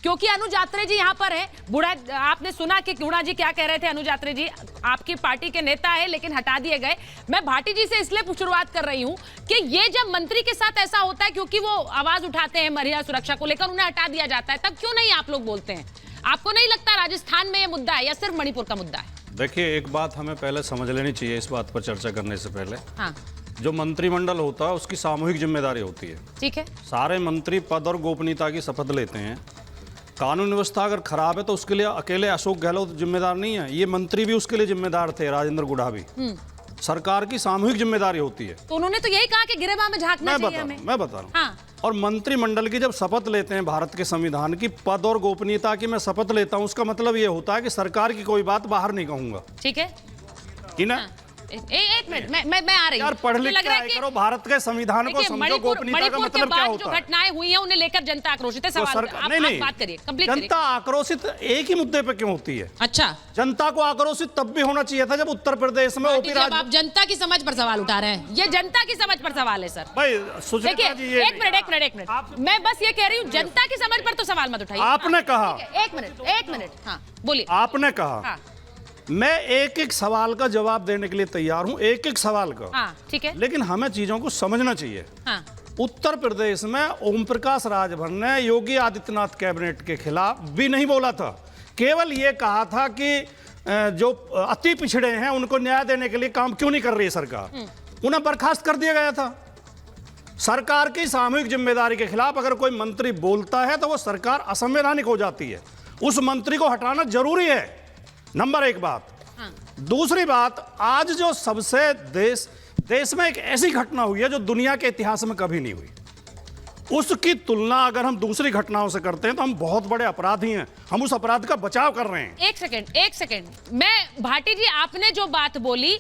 क्योंकि अनुज आत्रे जी यहाँ पर हैं। बुढ़ा, आपने सुना कि गुणा जी क्या कह रहे थे। अनुज आत्रे जी आपकी पार्टी के नेता है लेकिन हटा दिए गए। मैं भाटी जी से इसलिए शुरुआत कर रही हूँ कि ये जब मंत्री के साथ ऐसा होता है क्योंकि वो आवाज उठाते हैं महिला सुरक्षा को लेकर, उन्हें हटा दिया जाता है, तब क्यों नहीं आप लोग बोलते हैं? आपको नहीं लगता राजस्थान में ये मुद्दा है या सिर्फ मणिपुर का मुद्दा है? देखिए, एक बात हमें पहले समझ लेनी चाहिए इस बात पर चर्चा करने से पहले। हाँ, जो मंत्रिमंडल होता है उसकी सामूहिक जिम्मेदारी होती है। ठीक है। सारे मंत्री पद और गोपनीयता की शपथ लेते हैं। कानून व्यवस्था अगर खराब है तो उसके लिए अकेले अशोक गहलोत जिम्मेदार नहीं है, ये मंत्री भी उसके लिए जिम्मेदार थे, राजेंद्र गुढ़ा भी। सरकार की सामूहिक जिम्मेदारी होती है। तो उन्होंने तो यही कहा कि गिरेबान में झांकना चाहिए हमें। मैं बता रहा हूँ। हाँ। और मंत्रिमंडल की जब शपथ लेते हैं भारत के संविधान की, पद और गोपनीयता की मैं शपथ लेता हूँ, उसका मतलब ये होता है कि सरकार की कोई बात बाहर नहीं कहूंगा। ठीक है कि ना? एक मिनट, मैं आ रही हूँ। यार पढ़ लिख के आए करो, भारत के संविधान को समझो, गोपनीयता का मतलब क्या होता है। जो घटनाएं हुई हैं उन्हें लेकर जनता आक्रोशित है। सवाल आप बात करिए, कंप्लीट करिए। जनता आक्रोशित एक ही मुद्दे पे क्यों होती है? अच्छा, जनता को आक्रोशित तब भी होना चाहिए था जब उत्तर प्रदेश में ओपी राज। आप जनता की समझ पर सवाल उठा रहे हैं, ये जनता की समझ पर सवाल है सर। भाई देखिए, एक मिनट, मैं बस ये कह रही हूँ, जनता की समझ पर तो सवाल मत उठाइए। आपने कहा, एक मिनट, हाँ बोलिए। आपने कहा, मैं एक एक सवाल का जवाब देने के लिए तैयार हूं, एक एक सवाल का। हाँ, ठीक है। लेकिन हमें चीजों को समझना चाहिए। हाँ। उत्तर प्रदेश में ओम प्रकाश राजभर ने योगी आदित्यनाथ कैबिनेट के खिलाफ भी नहीं बोला था, केवल ये कहा था कि जो अति पिछड़े हैं उनको न्याय देने के लिए काम क्यों नहीं कर रही है सरकार, उन्हें बर्खास्त कर दिया गया था। सरकार की सामूहिक जिम्मेदारी के खिलाफ अगर कोई मंत्री बोलता है तो वो सरकार असंवैधानिक हो जाती है, उस मंत्री को हटाना जरूरी है। नंबर एक बात। हाँ। दूसरी बात, आज जो सबसे देश में एक ऐसी घटना हुई है जो दुनिया के इतिहास में कभी नहीं हुई, उसकी तुलना अगर हम दूसरी घटनाओं से करते हैं तो हम बहुत बड़े अपराधी हैं, हम उस अपराध का बचाव कर रहे हैं। एक सेकंड, मैं भाटी जी, आपने जो बात बोली,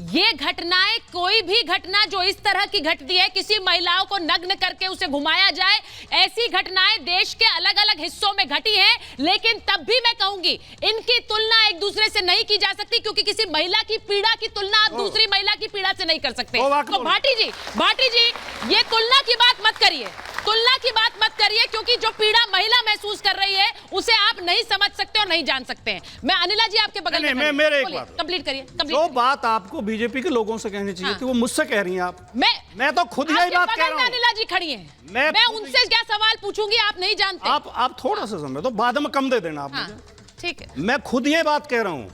ये घटनाएं, कोई भी घटना जो इस तरह की घटती है, किसी महिलाओं को नग्न करके उसे घुमाया जाए, ऐसी घटनाएं देश के अलग अलग हिस्सों में घटी हैं, लेकिन तब भी मैं कहूंगी इनकी तुलना एक दूसरे से नहीं की जा सकती, क्योंकि किसी महिला की पीड़ा की तुलना आप दूसरी महिला की पीड़ा से नहीं कर सकते। तो भाटी जी ये तुलना की बात मत करिए, क्योंकि जो पीड़ा महिला महसूस कर रही है उसे आप नहीं समझ सकते और नहीं जान सकते हैं। मैं अनिला जी आपके बगल में, मेरे एक बात कंप्लीट करिए। जो बात आपको बीजेपी के लोगों से कहनी चाहिए थी, वो मुझसे कह रही हैं आप। मैं तो खुद यही बात कह रहा हूं। अनिला जी खड़ी हैं, मैं उनसे क्या सवाल पूछूंगी, आप नहीं जानते। आप थोड़ा सा समय तो बाद में कम दे देना आप मुझे। ठीक है, मैं खुद ये बात कह रहा हूं,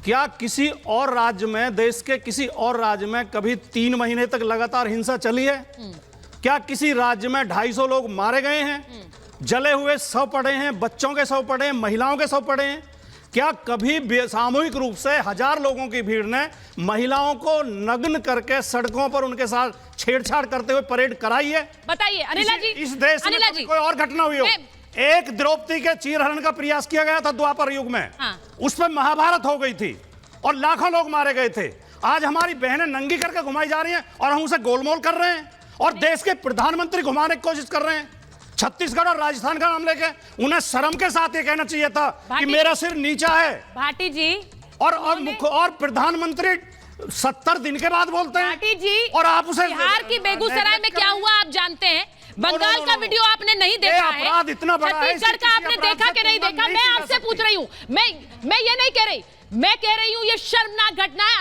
क्या किसी और राज्य में, देश के किसी और राज्य में कभी 3 महीने तक लगातार हिंसा चली है? क्या किसी राज्य में 250 लोग मारे गए हैं, जले हुए शव पड़े हैं, बच्चों के शव पड़े हैं, महिलाओं के शव पड़े हैं? क्या कभी सामूहिक रूप से 1000 लोगों की भीड़ ने महिलाओं को नग्न करके सड़कों पर उनके साथ छेड़छाड़ करते हुए परेड कराई है? बताइए अनिला जी। इस देश में कोई और घटना हुई हो? एक द्रौपदी के चीरहरण का प्रयास किया गया था द्वापर युग में। हाँ। उस पर महाभारत हो गई थी और लाखों लोग मारे गए थे। आज हमारी बहनें नंगी करके घुमाई जा रही हैं और हम उसे गोलमोल कर रहे हैं, और देश के प्रधानमंत्री घुमाने की कोशिश कर रहे हैं। छत्तीसगढ़ और राजस्थान का नाम लेके उन्हें शर्म के साथ ये कहना चाहिए था कि मेरा सिर नीचा है। भाटी जी और प्रधानमंत्री 70 दिन के बाद बोलते हैं। भाटी जी, और आप उसे, बिहार की बेगूसराय में क्या हुआ आप जानते हैं? बंगाल का वीडियो आपने नहीं देखा है, अपराध इतना बड़ा है, छत्तीसगढ़ का आपने देखा कि नहीं देखा? मैं आपसे पूछ रही हूँ, मैं ये नहीं कह रही, मैं कह रही हूँ ये शर्मनाक घटना है।